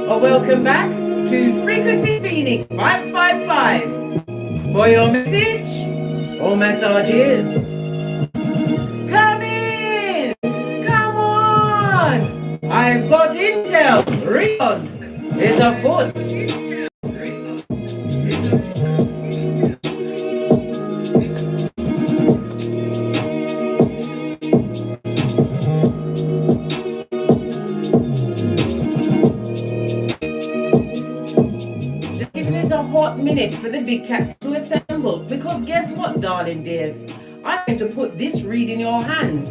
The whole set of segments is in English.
Welcome back to Frequency Phoenix 555 for your message or messages. Come in! Come on! I've got intel. Rion is afoot. Minute for the big cats to assemble, because guess what, darling dears, I'm going to put this read in your hands.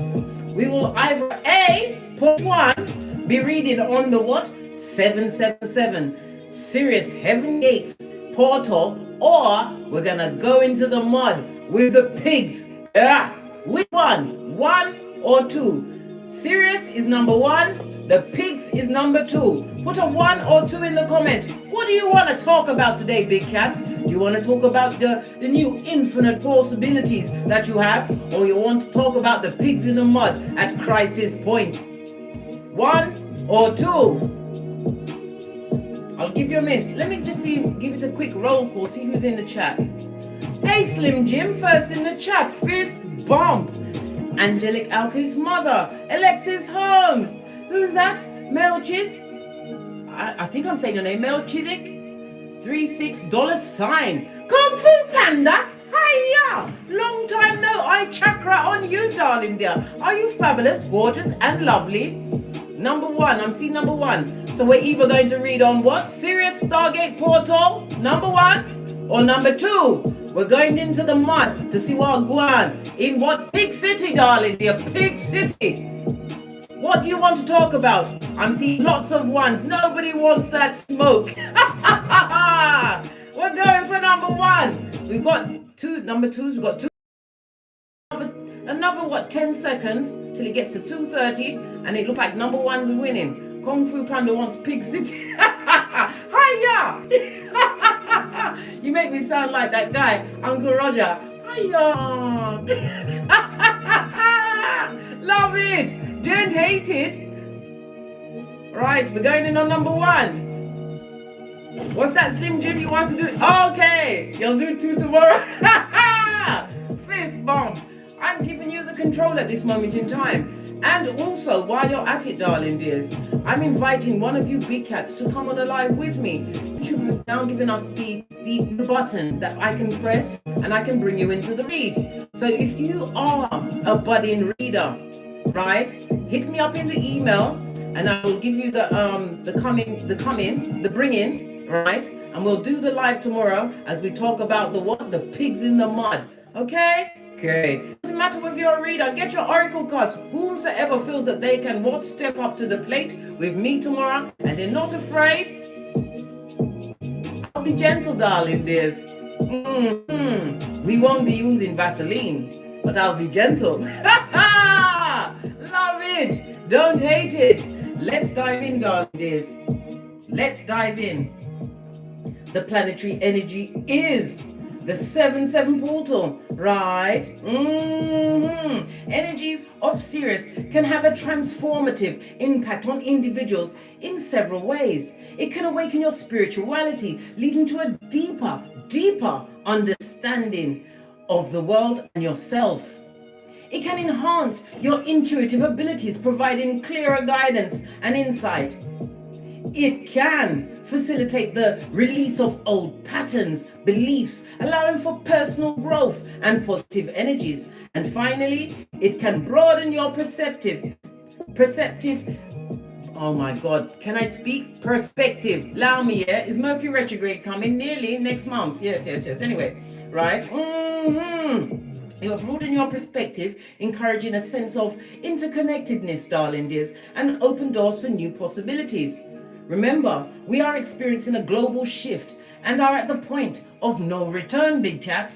We will either A, put one, be reading on the what, 777 Sirius Heavengate Portal, or we're gonna go into the mud with the pigs. Which one or two? Sirius is number one, the pigs is number two. Put a 1 or 2 in the comment. What do you want to talk about today, Big Cat? Do you want to talk about the new infinite possibilities that you have? Or you want to talk about the pigs in the mud at crisis point? 1 or 2? I'll give you a minute. Let me just give it a quick roll call, see who's in the chat. Hey, Slim Jim, first in the chat. Fist bump. Angelic Alka's mother. Alexis Holmes. Who's that? Mel Chiz? I think I'm saying your name. Mel Chizik? $36. Kung Fu Panda? Hiya! Long time no eye chakra on you, darling dear. Are you fabulous, gorgeous, and lovely? Number one. I'm seeing number one. So we're either going to read on what? Sirius Stargate Portal? Number one? Or number two? We're going into the mud to see what going on. In what big city, darling dear? Big city. What do you want to talk about? I'm seeing lots of ones. Nobody wants that smoke. We're going for number one. We've got two, number twos. We've got two. Another, what, 10 seconds till it gets to 2:30 and it looks like number one's winning. Kung Fu Panda wants Pig City. Hiya! You make me sound like that guy, Uncle Roger. Hiya! Love it! Don't hate it. Right, we're going in on number one. What's that, Slim Jim, you want to do? Okay, you'll do 2 tomorrow. Fist bump. I'm giving you the control at this moment in time. And also, while you're at it, darling dears, I'm inviting one of you big cats to come on a live with me. YouTube has now given us the button that I can press and I can bring you into the read. So if you are a budding reader, right, hit me up in the email and I will give you the bring in, right? And we'll do the live tomorrow as we talk about the pigs in the mud. Okay? Okay. Doesn't matter if you're a reader, get your oracle cards. Whomsoever feels that they can step up to the plate with me tomorrow and they're not afraid. I'll be gentle, darling dears. We won't be using Vaseline, but I'll be gentle. Love it. Don't hate it. Let's dive in, darling dears. Let's dive in. The planetary energy is the 7-7 portal, right? Energies of Sirius can have a transformative impact on individuals in several ways. It can awaken your spirituality, leading to a deeper understanding of the world and yourself. It can enhance your intuitive abilities, providing clearer guidance and insight. It can facilitate the release of old patterns, beliefs, allowing for personal growth and positive energies. And finally, it can broaden your perceptive, oh my God, can I speak? Perspective. Allow me, yeah? Is Mercury retrograde coming nearly next month? Yes. Anyway, right? It will broaden your perspective, encouraging a sense of interconnectedness, darling dears, and open doors for new possibilities. Remember, we are experiencing a global shift and are at the point of no return, big cat.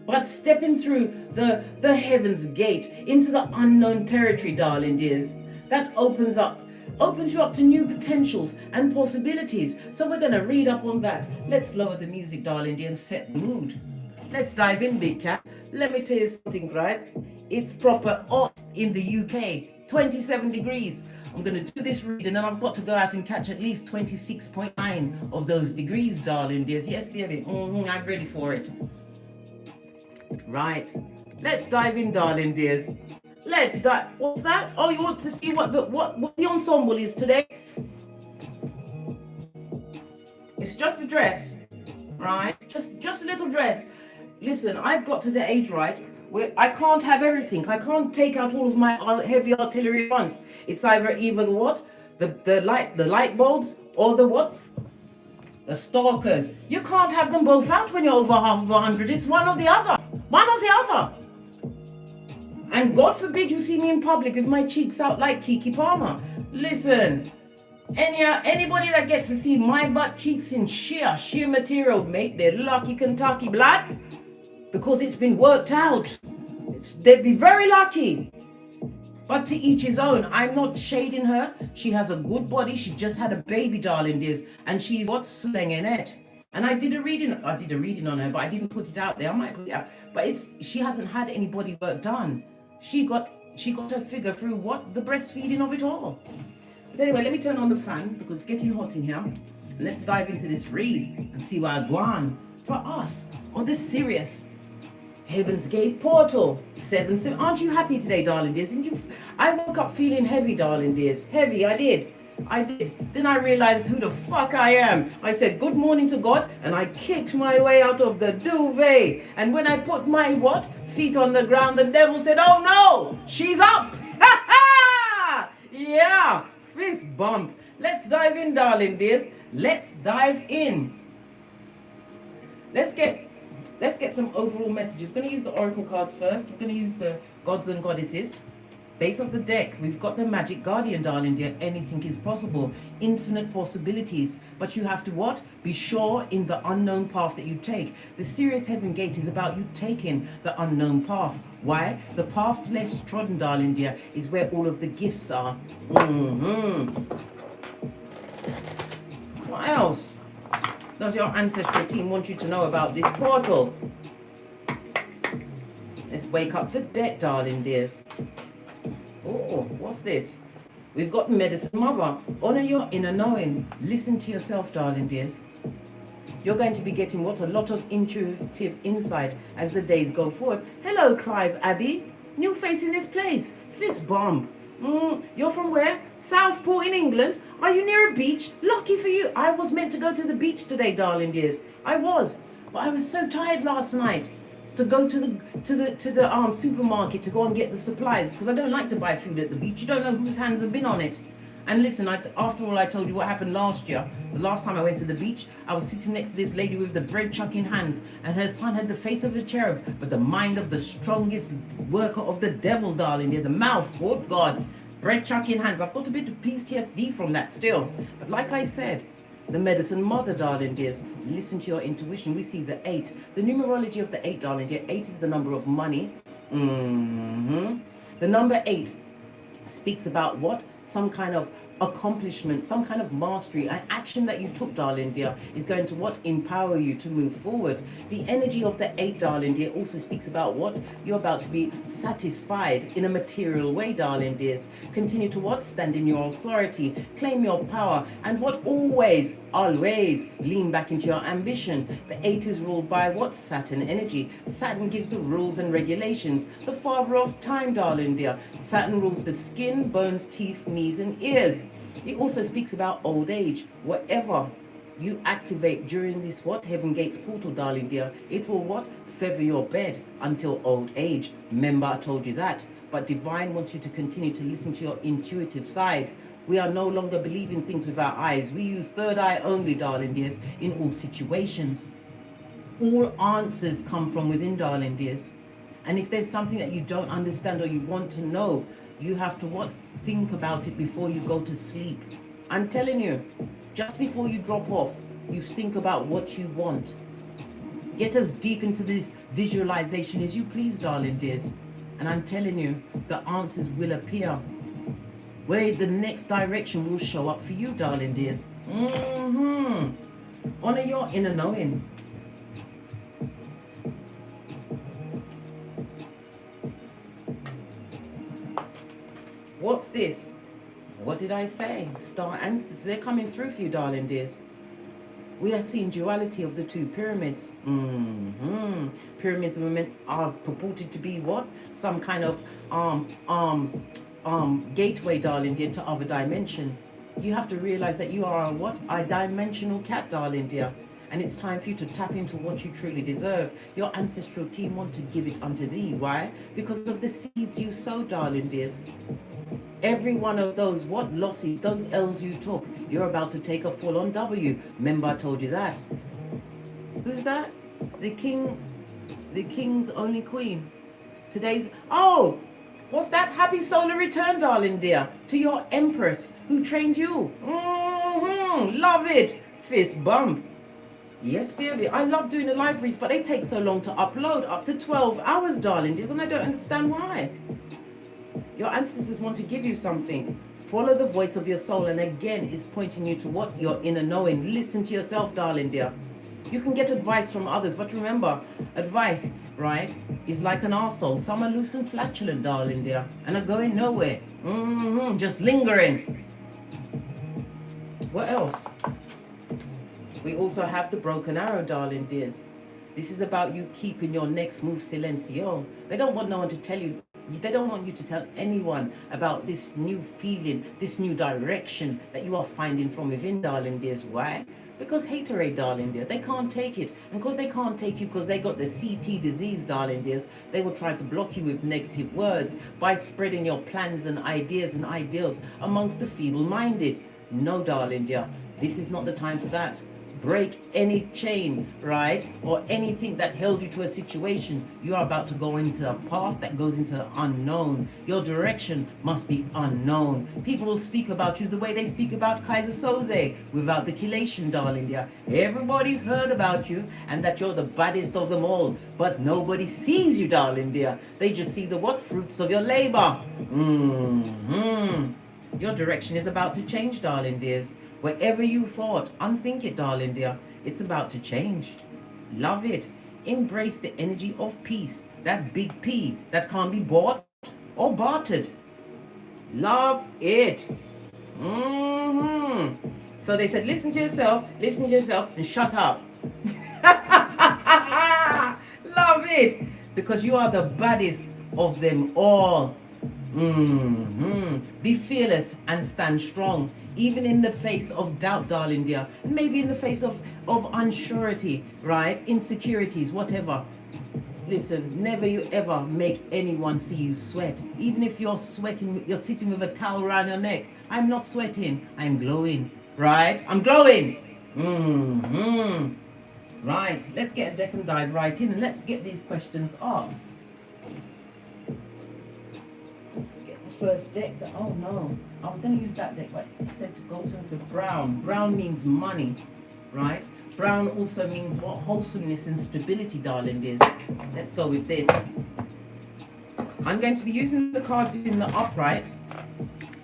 But stepping through the heaven's gate into the unknown territory, darling dears, that opens you up to new potentials and possibilities. So we're going to read up on that. Let's lower the music, darling dear, and set the mood. Let's dive in, big cat. Let me tell you something, right? It's proper hot in the UK, 27 degrees. I'm going to do this reading, and I've got to go out and catch at least 26.9 of those degrees, darling dears. Yes, baby. I'm ready for it. Right. Let's dive in, darling dears. Let's dive. What's that? Oh, you want to see what the ensemble is today? It's just a dress, right? Just a little dress. Listen, I've got to the age, right, where I can't have everything. I can't take out all of my heavy artillery at once. It's either the what? The light bulbs, or the what? The stalkers. You can't have them both out when you're over half of 100. It's one or the other. One or the other. And God forbid you see me in public with my cheeks out like Kiki Palmer. Listen, anybody that gets to see my butt cheeks in sheer material, mate, they're lucky Kentucky blood. Because it's been worked out. They'd be very lucky. But to each his own. I'm not shading her. She has a good body. She just had a baby, darling dears. And she's what's slinging it. And I did a reading on her, but I didn't put it out there. I might put it out. But she hasn't had any body work done. She got her figure through what? The breastfeeding of it all. But anyway, let me turn on the fan because it's getting hot in here. And let's dive into this read and see what I go on for us on this Sirius Heavengate Portal 7. Aren't you happy today, darling dears? I woke up feeling heavy, darling dears. Heavy, I did. Then I realized who the fuck I am. I said good morning to God, and I kicked my way out of the duvet. And when I put my feet on the ground, the devil said, oh no, she's up. Yeah, fist bump. Let's dive in, darling dears. Let's dive in. Let's get some overall messages. We're going to use the oracle cards first. We're going to use the gods and goddesses. Base of the deck, we've got the magic guardian, darling dear. Anything is possible. Infinite possibilities. But you have to what? Be sure in the unknown path that you take. The Sirius Heavengate is about you taking the unknown path. Why? The path less trodden, darling dear, is where all of the gifts are. What else does your ancestral team want you to know about this portal? Let's wake up the dead, darling dears. Oh, what's this? We've got Medicine Mother. Honor your inner knowing. Listen to yourself, darling dears. You're going to be getting a lot of intuitive insight as the days go forward. Hello, Clive Abbey. New face in this place. Fist bump. You're from where? Southport in England. Are you near a beach? Lucky for you. I was meant to go to the beach today, darling dears. I was. But I was so tired last night to go to the supermarket to go and get the supplies, because I don't like to buy food at the beach. You don't know whose hands have been on it. And listen, after all, I told you what happened last year. The last time I went to the beach, I was sitting next to this lady with the bread chucking hands, and her son had the face of a cherub, but the mind of the strongest worker of the devil, darling dear. The mouth, good God, bread chucking hands. I've got a bit of PTSD from that still. But like I said, the medicine mother, darling dears, listen to your intuition. We see the 8. The numerology of the 8, darling dear. 8 is the number of money. The number 8 speaks about what? Some kind of accomplishment, some kind of mastery. An action that you took, darling dear, is going to what? Empower you to move forward. The energy of the 8, darling dear, also speaks about what? You're about to be satisfied in a material way, darling dears. Continue to what? Stand in your authority, claim your power, and what? Always lean back into your ambition. The 8 is ruled by what? Saturn energy. Saturn gives the rules and regulations. The father of time, darling dear. Saturn rules the skin, bones, teeth, knees, and ears. It also speaks about old age. Whatever you activate during this what? Heavengate's portal, darling dear, it will what? Feather your bed until old age. Remember, I told you that. But divine wants you to continue to listen to your intuitive side. We are no longer believing things with our eyes. We use third eye only, darling dears, in all situations. All answers come from within, darling dears. And if there's something that you don't understand or you want to know, you have to what? Think about it before you go to sleep. I'm telling you, just before you drop off, you think about what you want. Get as deep into this visualization as you please, darling dears. And I'm telling you, the answers will appear. Where the next direction will show up for you, darling dears. Honor your inner knowing. What's this? What did I say? Star ancestors, they're coming through for you, darling dears. We are seeing duality of the two pyramids. Pyramids are purported to be what? Some kind of gateway, darling dear, to other dimensions. You have to realize that you are a what? A dimensional cat, darling dear. And it's time for you to tap into what you truly deserve. Your ancestral team want to give it unto thee. Why? Because of the seeds you sow, darling dears. Every one of those what losses, those L's you took, you're about to take a full-on W. Remember I told you that. Who's that? The king's only queen. Today's, oh, what's that? Happy solar return, darling dear, to your empress who trained you. Love it. Fist bump. Yes, baby. I love doing the live reads, but they take so long to upload, up to 12 hours, darling dears, and I don't understand why. Your ancestors want to give you something. Follow the voice of your soul, and again, it's pointing you to what? Your inner knowing. Listen to yourself, darling dear. You can get advice from others, but remember, advice, right, is like an arsehole. Some are loose and flatulent, darling dear, and are going nowhere. Just lingering. What else? We also have the broken arrow, darling dears. This is about you keeping your next move silencio. They don't want no one to tell you. They don't want you to tell anyone about this new feeling, this new direction that you are finding from within, darling dears. Why? Because haterade, darling dear, they can't take it. And because they can't take you because they got the CT disease, darling dears, they will try to block you with negative words by spreading your plans and ideas and ideals amongst the feeble-minded. No, darling dear, this is not the time for that. Break any chain, right? Or anything that held you to a situation. You are about to go into a path that goes into the unknown. Your direction must be unknown. People will speak about you the way they speak about Kaiser Soze without the chelation, darling dear. Everybody's heard about you and that you're the baddest of them all. But nobody sees you, darling dear. They just see the what? Fruits of your labor. Your direction is about to change, darling dears. Wherever you thought, unthink it, darling dear. It's about to change. Love it. Embrace the energy of peace. That big P that can't be bought or bartered. Love it. So they said, listen to yourself, and shut up. Love it. Because you are the baddest of them all. Be fearless and stand strong, even in the face of doubt, darling dear, and maybe in the face of unsurety, right? Insecurities, whatever. Listen, never you ever make anyone see you sweat. Even if you're sweating, you're sitting with a towel around your neck. I'm not sweating, I'm glowing, right? I'm glowing. Right, let's get a deck and dive right in, and let's get these questions asked. First deck that, oh no, I was going to use that deck, but it said to go to brown. Brown means money, right? Brown also means what? Wholesomeness and stability, darling dears. Let's go with this. I'm going to be using the cards in the upright.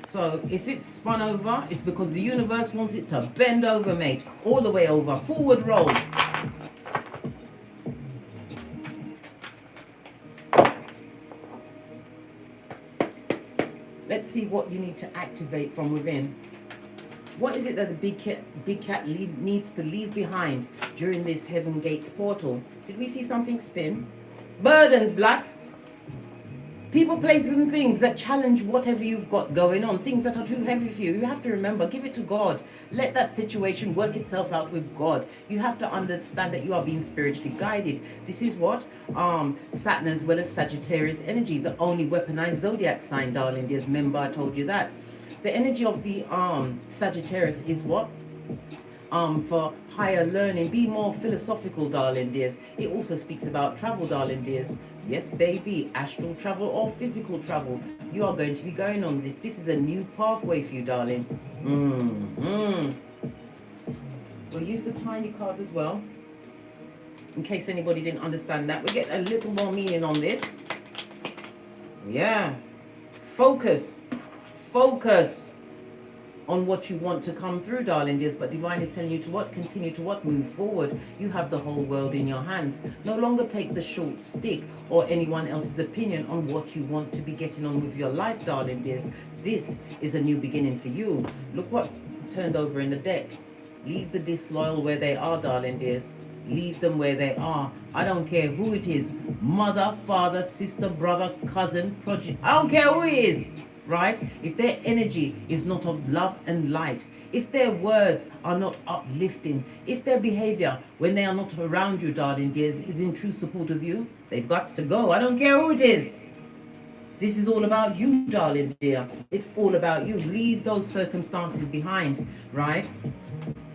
So if it's spun over, it's because the universe wants it to bend over, mate. All the way over. Forward roll. Let's see what you need to activate from within. What is it that the big cat needs to leave behind during this Heavengate Portal? Did we see something spin? Burdens, black. People, places and things that challenge whatever you've got going on. Things that are too heavy for you. You have to remember, give it to God. Let that situation work itself out with God. You have to understand that you are being spiritually guided. This is what? Saturn as well as Sagittarius energy. The only weaponized zodiac sign, darling dears. Remember, I told you that. The energy of the Sagittarius is what? For higher learning. Be more philosophical, darling dears. It also speaks about travel, darling dears. Yes, baby, astral travel or physical travel. You are going to be going on this. This is a new pathway for you, darling. We'll use the tiny cards as well, in case anybody didn't understand that. We'll get a little more meaning on this. Yeah. Focus. Focus. on what you want to come through, darling dears, but divine is telling you to what? Continue to what? Move forward. You have the whole world in your hands. No longer take the short stick or anyone else's opinion on what you want to be getting on with your life, darling dears. This is a new beginning for you. Look what turned over in the deck. Leave the disloyal where they are, darling dears. Leave them where they are. I don't care who it is. Mother, father, sister, brother, cousin, project. I don't care who it is. Right? If their energy is not of love and light, if their words are not uplifting, if their behavior when they are not around you, darling dears, is in true support of you, they've got to go. I don't care who it is. This is all about you, darling dear. It's all about you. Leave those circumstances behind, right?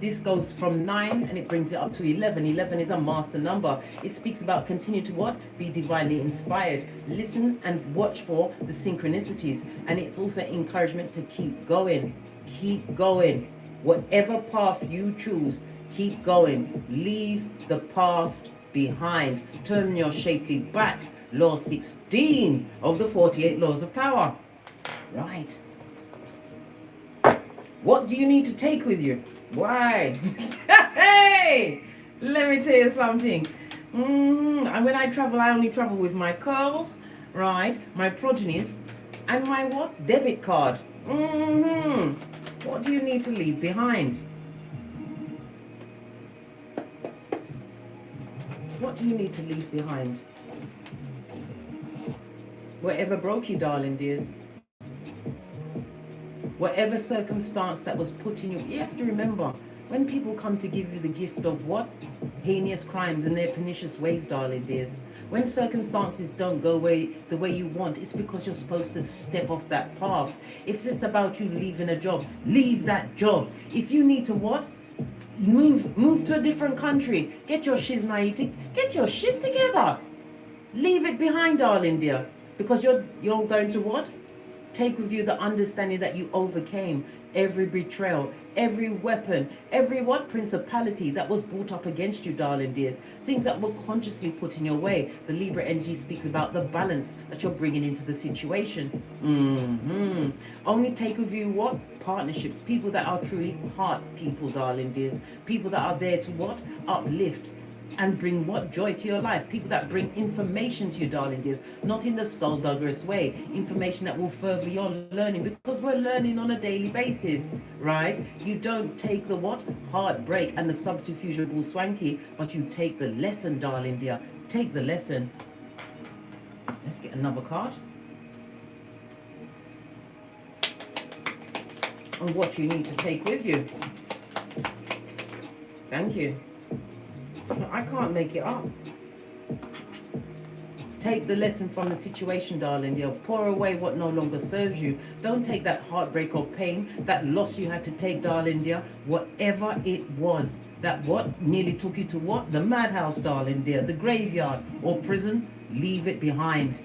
This goes from 9 and it brings it up to 11. 11 is a master number. It speaks about continue to what? Be divinely inspired. Listen and watch for the synchronicities. And it's also encouragement to keep going. Keep going. Whatever path you choose, keep going. Leave the past behind. Turn your shapely back. Law 16 of the 48 laws of power. Right. What do you need to take with you? Why? Hey! Let me tell you something. And when I travel, I only travel with my curls, right? My progenies, and my what? Debit card. What do you need to leave behind? What do you need to leave behind? Whatever broke you, darling dears. Whatever circumstance that was put in you have to remember, when people come to give you the gift of what? Heinous crimes and their pernicious ways, darling dears. When circumstances don't go the way you want, it's because you're supposed to step off that path. It's just about you leaving a job. Leave that job. If you need to what? Move to a different country. Get your shiznaiti. Get your shit together. Leave it behind, darling dear. Because you're going to what? Take with you the understanding that you overcame every betrayal, every weapon, every what? Principality that was brought up against you, darling dears. Things that were consciously put in your way. The Libra energy speaks about the balance that you're bringing into the situation. Only take with you what? Partnerships. People that are truly heart people, darling dears. People that are there to what? Uplift and bring what? Joy to your life. People that bring information to you, darling dears, not in the skullduggerous way. Information that will further your learning, because we're learning on a daily basis, right? You don't take the what? Heartbreak and the subterfugeable swanky, but you take the lesson, darling dear. Take the lesson. Let's get another card. And what you need to take with you. Thank you. I can't make it up. Take the lesson from the situation, darling dear. Pour away what no longer serves you. Don't take that heartbreak or pain, that loss you had to take, darling dear. Whatever it was, that what nearly took you to what? The madhouse, darling dear. The graveyard or prison. Leave it behind.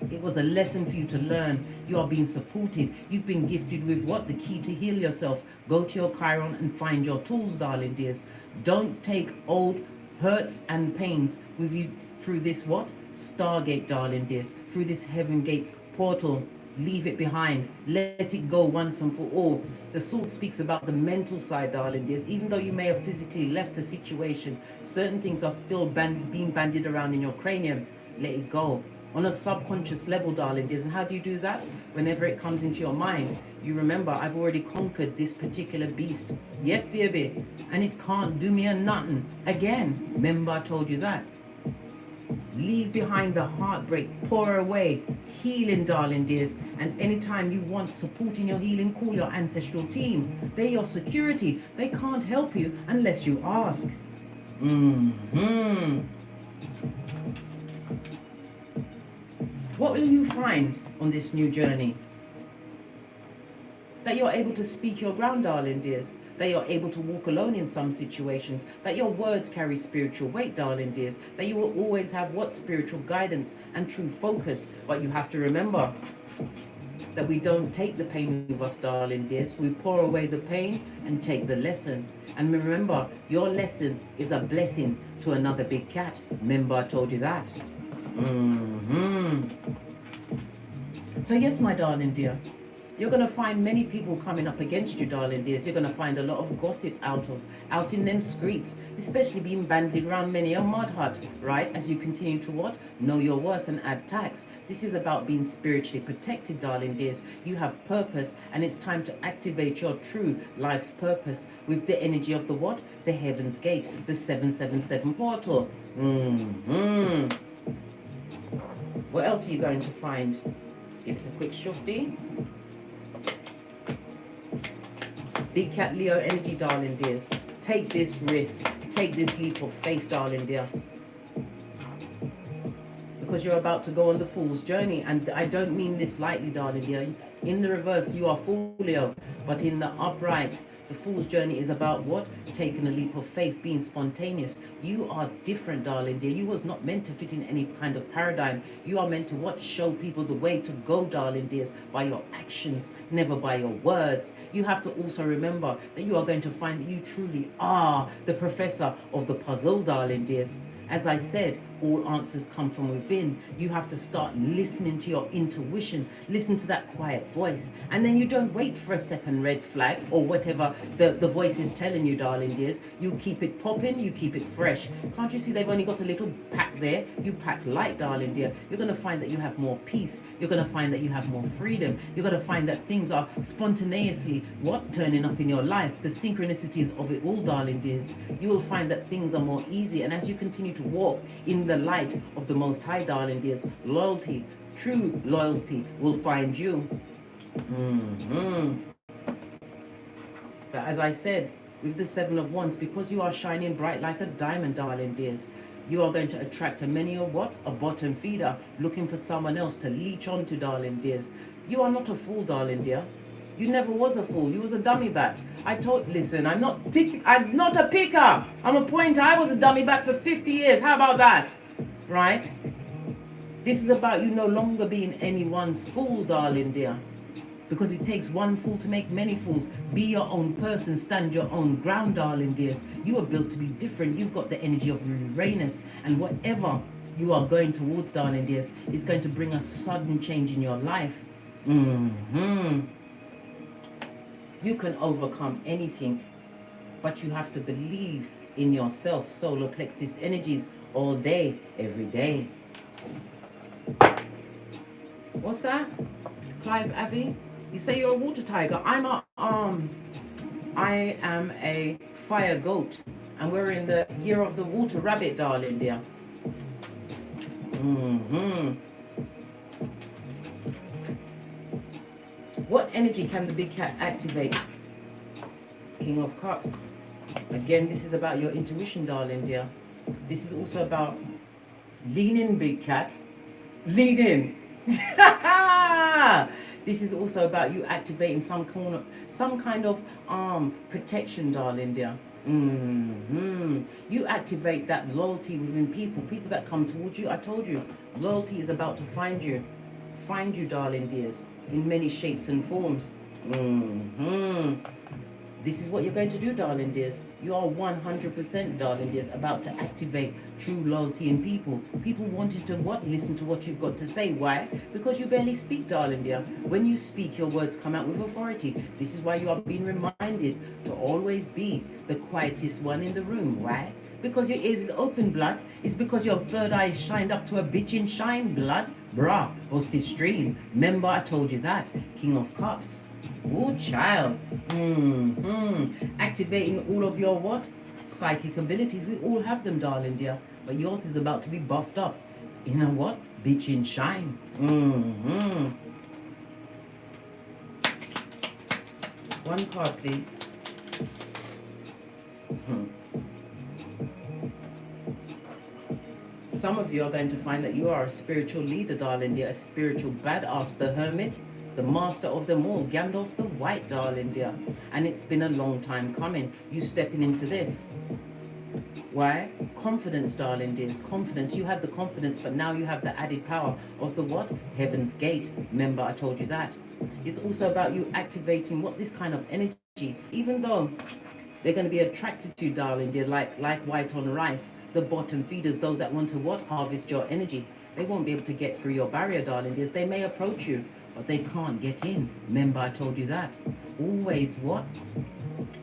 It was a lesson for you to learn. You are being supported. You've been gifted with what? The key to heal yourself. Go to your Chiron and find your tools, darling dears. Don't take old hurts and pains with you through this what? Stargate, darling dears. Through this Heavengate's portal. Leave it behind. Let it go once and for all. The sword speaks about the mental side, darling dears. Even though you may have physically left the situation, certain things are still being bandied around in your cranium. Let it go. On a subconscious level, darling dears. And how do you do that? Whenever it comes into your mind, you remember, I've already conquered this particular beast. Yes, baby. And it can't do me a nothing again. Remember, I told you that. Leave behind the heartbreak. Pour away. Healing, darling dears. And anytime you want support in your healing, call your ancestral team. They're your security. They can't help you unless you ask. What will you find on this new journey? That you're able to speak your ground, darling dears. That you're able to walk alone in some situations. That your words carry spiritual weight, darling dears. That you will always have what? Spiritual guidance and true focus. But you have to remember that we don't take the pain with us, darling dears. We pour away the pain and take the lesson. And remember, your lesson is a blessing to another big cat. Remember, I told you that. So yes, my darling dear, You're going to find many people coming up against you, darling dears. You're going to find a lot of gossip out in them streets, especially being bandied around many a mud hut, right? As you continue to what? Know your worth and add tax. This is about being spiritually protected, darling dears. You have purpose, and it's time to activate your true life's purpose with the energy of the what? The Heaven's Gate, the 777 portal. What else are you going to find? Let's give it a quick shufti. Big Cat Leo energy, darling dears. Take this risk. Take this leap of faith, darling dear. Because you're about to go on the fool's journey. And I don't mean this lightly, darling dear. In the reverse, you are fool, Leo. But in the upright, the fool's journey is about what? Taking a leap of faith, being spontaneous. You are different, darling dear. You was not meant to fit in any kind of paradigm. You are meant to what? Show people the way to go, darling dears, by your actions, never by your words. You have to also remember that you are going to find that you truly are the professor of the puzzle, darling dears. As I said, all answers come from within. You have to start listening to your intuition. Listen to that quiet voice. And then you don't wait for a second red flag or whatever the voice is telling you, darling dears. You keep it popping, you keep it fresh. Can't you see they've only got a little pack there? You pack light, darling dear. You're going to find that you have more peace. You're going to find that you have more freedom. You're going to find that things are spontaneously what? Turning up in your life. The synchronicities of it all, darling dears. You will find that things are more easy. And as you continue to walk in the light of the Most High, darling dears, loyalty, true loyalty will find you. But as I said, with the Seven of Wands, because you are shining bright like a diamond, darling dears, you are going to attract a many of what? A bottom feeder, looking for someone else to leech onto, darling dears. You are not a fool, darling dear. You never was a fool. You was a dummy bat. Listen, I'm not a picker. I'm a pointer. I was a dummy bat for 50 years. How about that? Right? This is about you no longer being anyone's fool, darling dear. Because it takes one fool to make many fools. Be your own person. Stand your own ground, darling dears. You are built to be different. You've got the energy of Uranus. And whatever you are going towards, darling dears, it's going to bring a sudden change in your life. You can overcome anything, but you have to believe in yourself. Solar plexus energies all day, every day. What's that? Clive Abbey? You say you're a water tiger. I am a fire goat, and we're in the year of the water rabbit, darling dear. What energy can the big cat activate? King of Cups. Again, this is about your intuition, darling dear. This is also about lean in, big cat. Lean in. This is also about you activating some kind of protection, darling dear. You activate that loyalty within people that come towards you. I told you, loyalty is about to find you, darling dears, in many shapes and forms. This is what you're going to do, darling dears. You are 100%, darling dears, about to activate true loyalty in people. People wanted to what? Listen to what you've got to say. Why? Because you barely speak, darling dear. When you speak, your words come out with authority. This is why you are being reminded to always be the quietest one in the room. Why? Because your ears is open, blood. It's because your third eye is shined up to a bitchin' shine, blood. Brah, or sis stream. Remember, I told you that. King of Cups. Oh, child. Activating all of your what? Psychic abilities. We all have them, darling dear. But yours is about to be buffed up in a what? Bitchin' shine. One card, please. Some of you are going to find that you are a spiritual leader, darling dear. A spiritual badass. The Hermit. The master of them all, Gandalf the White, darling dear. And it's been a long time coming. You stepping into this. Why? Confidence, darling dears. Confidence. You have the confidence, but now you have the added power of the what? Heaven's Gate. Remember, I told you that. It's also about you activating what? This kind of energy. Even though they're going to be attracted to you, darling dear, like white on rice. The bottom feeders, those that want to what? Harvest your energy. They won't be able to get through your barrier, darling dears. They may approach you, but they can't get in. Remember, I told you that. Always what?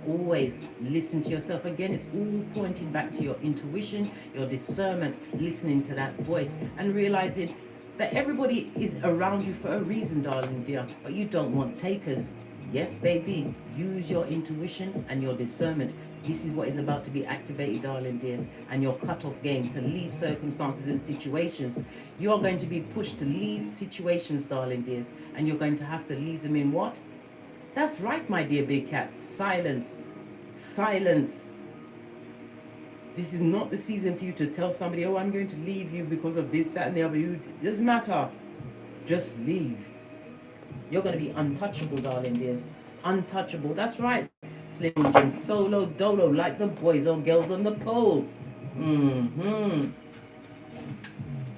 Always listen to yourself. Again, it's all pointing back to your intuition, your discernment, listening to that voice and realizing that everybody is around you for a reason, darling dear, but you don't want takers. Yes, baby, use your intuition and your discernment. This is what is about to be activated, darling dears, and your cut-off game to leave circumstances and situations. You are going to be pushed to leave situations, darling dears, and you're going to have to leave them in what? That's right, my dear big cat. Silence. Silence. This is not the season for you to tell somebody, oh, I'm going to leave you because of this, that, and the other. It doesn't matter. Just leave. You're going to be untouchable, darling dears. Untouchable. That's right. Slim Jim, solo dolo, like the boys or girls on the pole.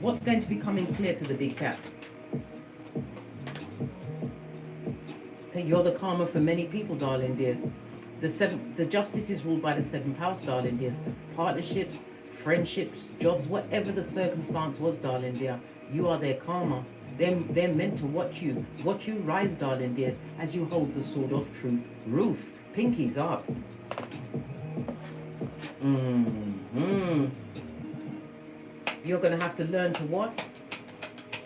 What's going to be coming clear to the big cat? That you're the karma for many people, darling dears. The justice is ruled by the 7th house, darling dears. Partnerships, friendships, jobs, whatever the circumstance was, darling dear, you are their karma. They're meant to watch you rise, darling dears, as you hold the sword of truth. Roof, pinkies up. You're going to have to learn to what?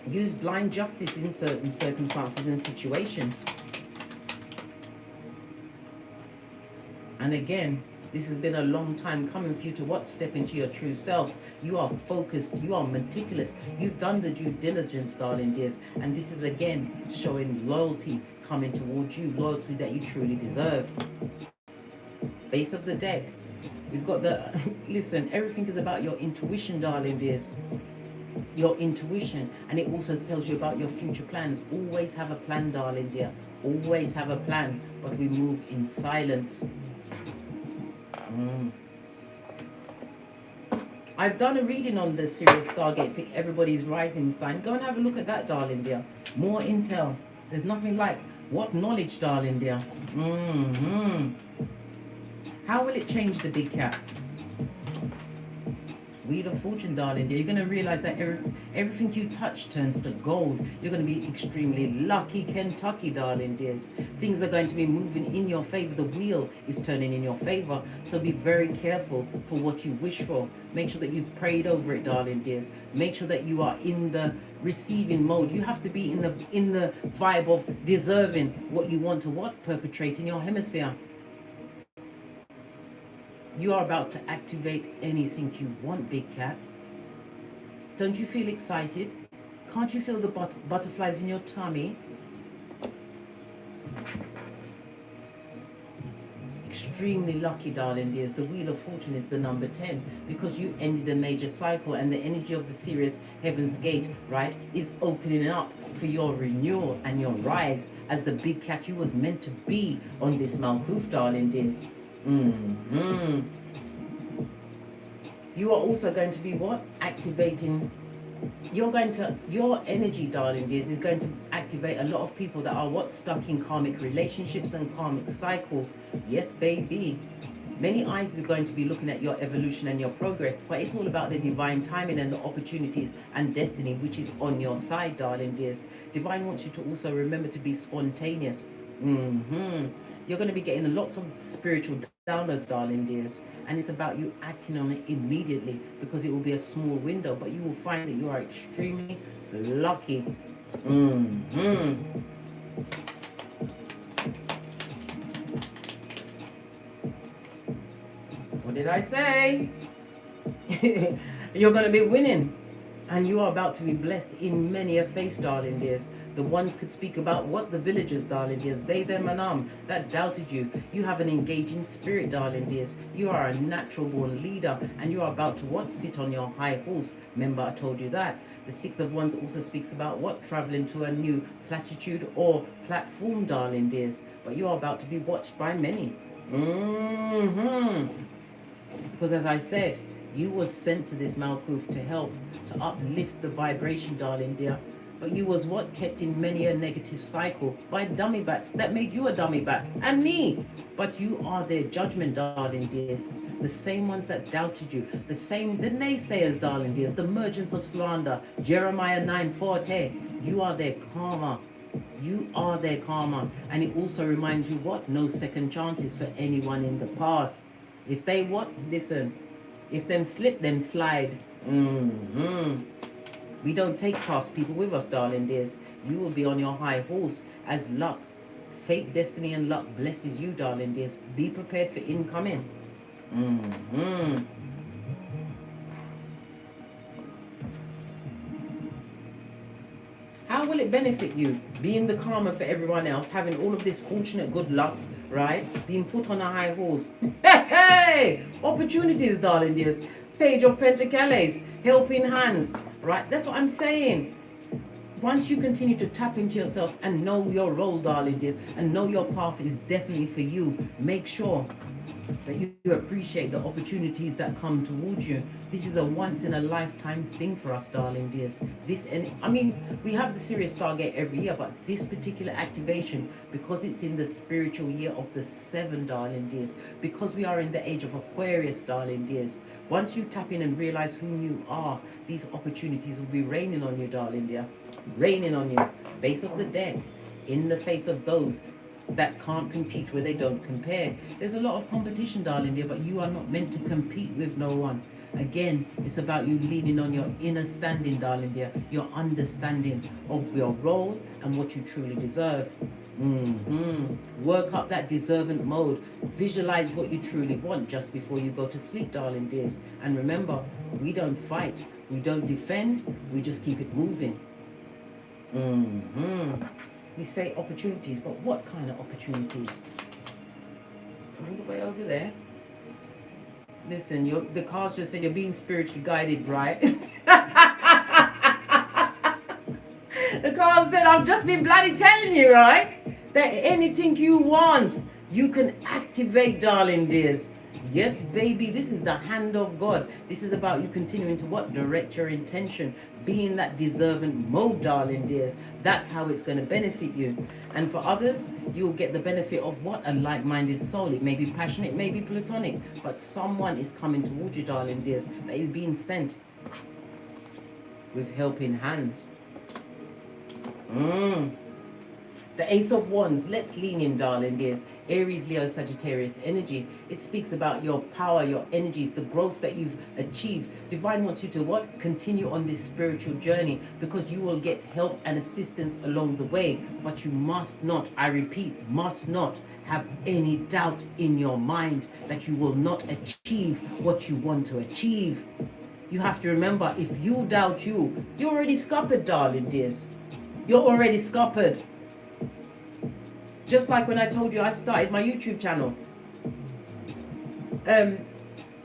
Use blind justice in certain circumstances and situations. And again, this has been a long time coming for you to what? Step into your true self. You are focused. You are meticulous. You've done the due diligence, darling dears. And this is again showing loyalty coming towards you. Loyalty that you truly deserve. Face of the deck. We've got the... Listen, everything is about your intuition, darling dears. Your intuition. And it also tells you about your future plans. Always have a plan, darling dear. Always have a plan. But we move in silence. I've done a reading on the Sirius Stargate for everybody's rising sign. Go and have a look at that, darling dear. More intel. There's nothing like what knowledge, darling dear. How will it change the big cat? Wheel of Fortune, darling dear. You're going to realize that everything you touch turns to gold. You're going to be extremely lucky, Kentucky, darling dears. Things are going to be moving in your favor. The wheel is turning in your favor. So be very careful for what you wish for. Make sure that you've prayed over it, darling dears. Make sure that you are in the receiving mode. You have to be in the vibe of deserving what you want to what? Perpetrate in your hemisphere. You are about to activate anything you want, big cat. Don't you feel excited? Can't you feel the butterflies in your tummy? Extremely lucky, darling dears. The Wheel of Fortune is the number 10 because you ended a major cycle and the energy of the Sirius Heaven's Gate, right, is opening up for your renewal and your rise as the big cat you was meant to be on this Malkuth, darling dears. You are also going to be what? Activating. Your energy, darling dears, is going to activate a lot of people that are what? Stuck in karmic relationships and karmic cycles. Yes, baby. Many eyes are going to be looking at your evolution and your progress, but it's all about the divine timing and the opportunities and destiny which is on your side, darling dears. Divine wants you to also remember to be spontaneous. You're going to be getting lots of spiritual downloads, darling dears, and it's about you acting on it immediately because it will be a small window, but you will find that you are extremely lucky. What did I say? You're going to be winning. And you are about to be blessed in many a face, darling dears. The ones could speak about what? The villagers, darling dears. They, them, and that doubted you. You have an engaging spirit, darling dears. You are a natural born leader. And you are about to what? Sit on your high horse. Remember, I told you that. The 6 of Wands also speaks about what? Traveling to a new platitude or platform, darling dears. But you are about to be watched by many. Because as I said, you was sent to this Malkuth to help, to uplift the vibration, darling dear. But you was what? Kept in many a negative cycle by dummy bats that made you a dummy bat. And me. But you are their judgment, darling dears. The same ones that doubted you. The naysayers, darling dears. The merchants of slander. Jeremiah 9:40. You are their karma. You are their karma. And it also reminds you what? No second chances for anyone in the past. If they what? Listen. If them slip, them slide. We don't take past people with us, darling dears. You will be on your high horse as luck, fate, destiny, and luck blesses you, darling dears. Be prepared for incoming. How will it benefit you? Being the karma for everyone else, having all of this fortunate good luck, right? Being put on a high horse. Hey! Opportunities, darling dears. Page of Pentacles, helping hands, right? That's what I'm saying. Once you continue to tap into yourself and know your role, darling dears, and know your path is definitely for you, make sure that you appreciate the opportunities that come towards you. This is a once-in-a-lifetime thing for us, darling dears. I mean, we have the Sirius Stargate every year, but this particular activation, because it's in the spiritual year of the 7, darling dears, because we are in the age of Aquarius, darling dears, once you tap in and realize who you are, these opportunities will be raining on you, darling dear. Raining on you. Base of the dead, in the face of those that can't compete where they don't compare. There's a lot of competition, darling dear, but you are not meant to compete with no one. Again, it's about you leaning on your inner standing, darling dear, your understanding of your role and what you truly deserve. Work up that deserving mode. Visualize what you truly want just before you go to sleep, darling dears. And remember, we don't fight, we don't defend, we just keep it moving. We say opportunities, but what kind of opportunities? All the way over there. Listen, the cards just said you're being spiritually guided, right? The cards said, I've just been bloody telling you, right? That anything you want, you can activate, darling dears. Yes, baby, this is the hand of God. This is about you continuing to what? Direct your intention. Be in that deserving mode, darling dears. That's how it's going to benefit you. And for others, you'll get the benefit of what? A like-minded soul. It may be passionate, it may be platonic, but someone is coming towards you, darling dears, that is being sent with helping hands. The Ace of Wands. Let's lean in, darling dears. Aries, Leo, Sagittarius energy. It speaks about your power, your energies, the growth that you've achieved. Divine wants you to what? Continue on this spiritual journey, because you will get help and assistance along the way. But you must not, I repeat, must not have any doubt in your mind that you will not achieve what you want to achieve. You have to remember, if you doubt you, you're already scuppered, darling dears. You're already scuppered. Just like when I told you I started my YouTube channel. It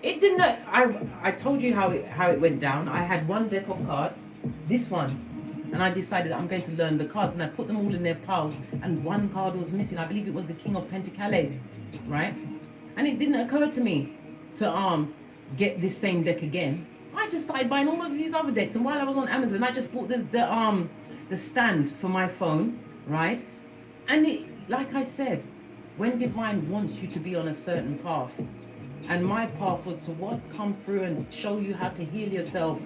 didn't. I told you how it went down. I had one deck of cards, this one, and I decided I'm going to learn the cards, and I put them all in their piles, and one card was missing. I believe it was the King of Pentacles, right? And it didn't occur to me to get this same deck again. I just started buying all of these other decks, and while I was on Amazon, I just bought the stand for my phone, right? And it, like I said, when Divine wants you to be on a certain path, and my path was to what? Come through and show you how to heal yourself.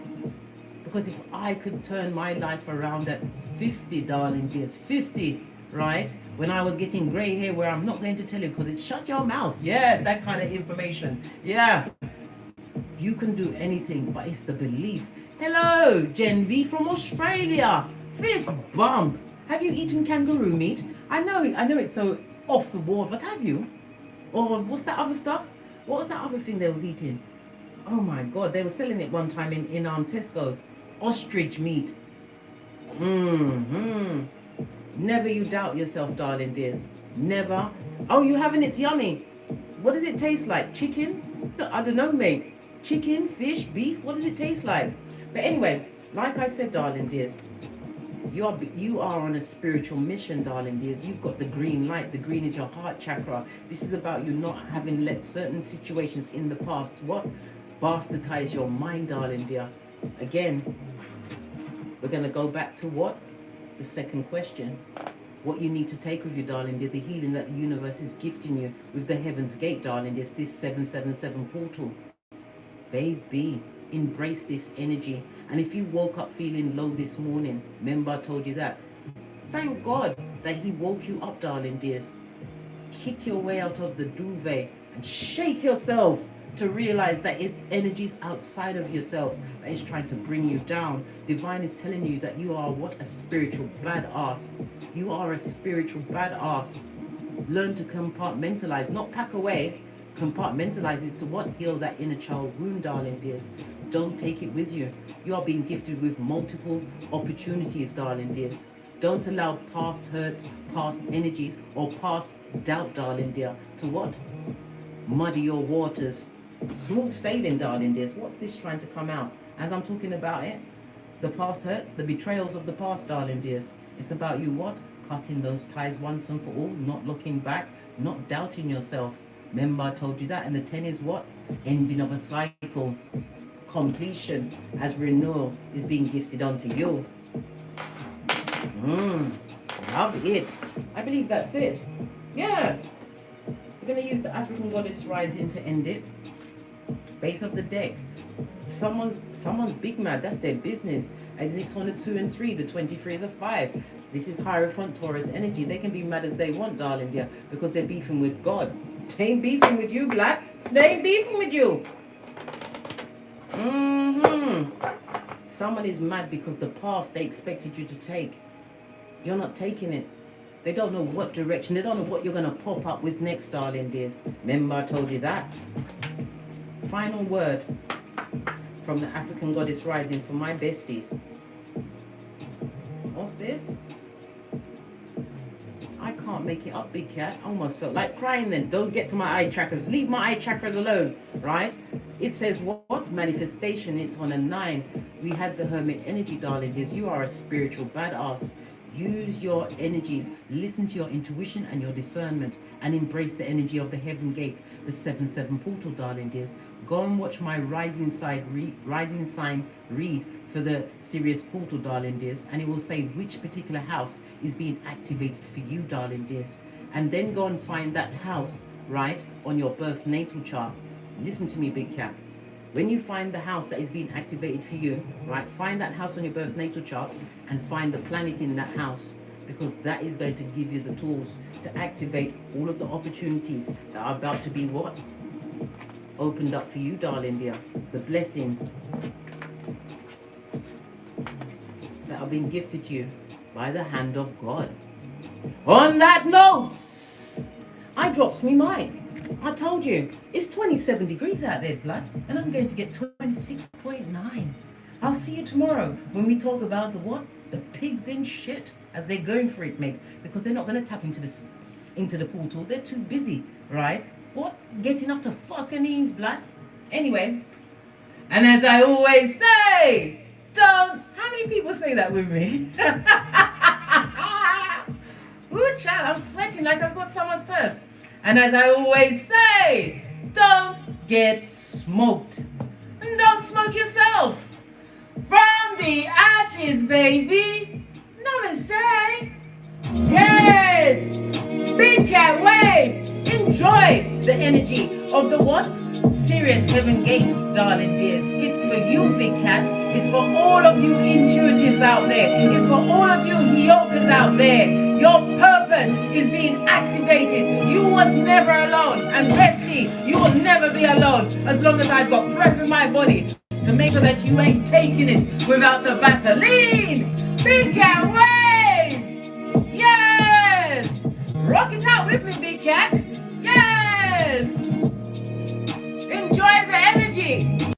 Because if I could turn my life around at 50, darling dears, 50, right? When I was getting grey hair, where I'm not going to tell you because it shut your mouth. Yes, that kind of information. Yeah. You can do anything, but it's the belief. Hello, Gen V from Australia. Fist bump. Have you eaten kangaroo meat? I know it's so off the wall, but have you? Or what's that other stuff? What was that other thing they was eating? Oh my God, they were selling it one time in Tesco's. Ostrich meat. Never you doubt yourself, darling dears. Never. Oh, you haven't? It's yummy. What does it taste like? Chicken? I don't know, mate. Chicken, fish, beef? What does it taste like? But anyway, like I said, darling dears, you are on a spiritual mission, darling dears. You've got the green light. The green is your heart chakra. This is about you not having let certain situations in the past, what? Bastardize your mind, darling dear. Again, we're going to go back to what? The second question. What you need to take with you, darling dear, the healing that the universe is gifting you with the Heaven's Gate, darling dear, this 777 portal. Baby, embrace this energy. And if you woke up feeling low this morning, remember I told you that. Thank God that he woke you up, darling dears. Kick your way out of the duvet and shake yourself to realize that it's energies outside of yourself that is trying to bring you down. Divine is telling you that you are what? A spiritual badass. You are a spiritual badass. Learn to compartmentalize, not pack away. Compartmentalize is to what? Heal that inner child wound, darling dears. Don't take it with you. You are being gifted with multiple opportunities, darling dears. Don't allow past hurts, past energies, or past doubt, darling dear, to what? Muddy your waters. Smooth sailing, darling dears. What's this trying to come out? As I'm talking about it, the past hurts, the betrayals of the past, darling dears. It's about you what? Cutting those ties once and for all, not looking back, not doubting yourself. Remember I told you that, and the 10 is what? Ending of a cycle. Completion as renewal is being gifted onto you. Love it. I believe that's it. Yeah. We're going to use the African Goddess Rising to end it. Base of the deck. Someone's big mad. That's their business. And then it's on the 2 and 3. The 23 is a 5. This is Hierophant Taurus energy. They can be mad as they want, darling dear, because they're beefing with God. They ain't beefing with you, Black. They ain't beefing with you. Someone is mad because the path they expected you to take, you're not taking it. They don't know what direction. They don't know what you're going to pop up with next, darling dears. Remember I told you that? Final word from the African Goddess Rising for my besties. What's this? I can't make it up, big cat. I almost felt like crying then. Don't get to my eye chakras. Leave my eye chakras alone, right? It says what? Manifestation. It's on a 9. We had the Hermit energy, darling dears. You are a spiritual badass. Use your energies. Listen to your intuition and your discernment, and embrace the energy of the Heaven Gate, the 7/7 portal, darling dears. Go and watch my rising sign read for the Sirius portal, darling dears, and it will say which particular house is being activated for you, darling dears. And then go and find that house, right, on your birth natal chart. Listen to me, big cat. When you find the house that is being activated for you, right, find that house on your birth natal chart and find the planet in that house, because that is going to give you the tools to activate all of the opportunities that are about to be what? Opened up for you, darling dear. The blessings that are being gifted to you by the hand of God. On that note, I dropped me mic. I told you, it's 27 degrees out there, blood, and I'm going to get 26.9. I'll see you tomorrow when we talk about the what? The pigs in shit, as they're going for it, mate, because they're not going to tap into the portal. They're too busy, right? What? Getting up to fucking knees, blood. Anyway, and as I always say, don't. How many people say that with me? Ooh, child, I'm sweating like I've got someone's purse. And as I always say, don't get smoked. And don't smoke yourself. From the ashes, baby. Namaste. Yes. Big cat wave. Enjoy the energy of the what? Sirius Heavengate, darling dears. It's for you, big cat. It's for all of you intuitives out there. It's for all of you HEYOKAs out there. Your purpose is being activated. You was never alone. And bestie, you will never be alone as long as I've got breath in my body to make sure that you ain't taking it without the Vaseline. Big cat wave. Yes. Rock it out with me, big cat. Yes. Enjoy the energy.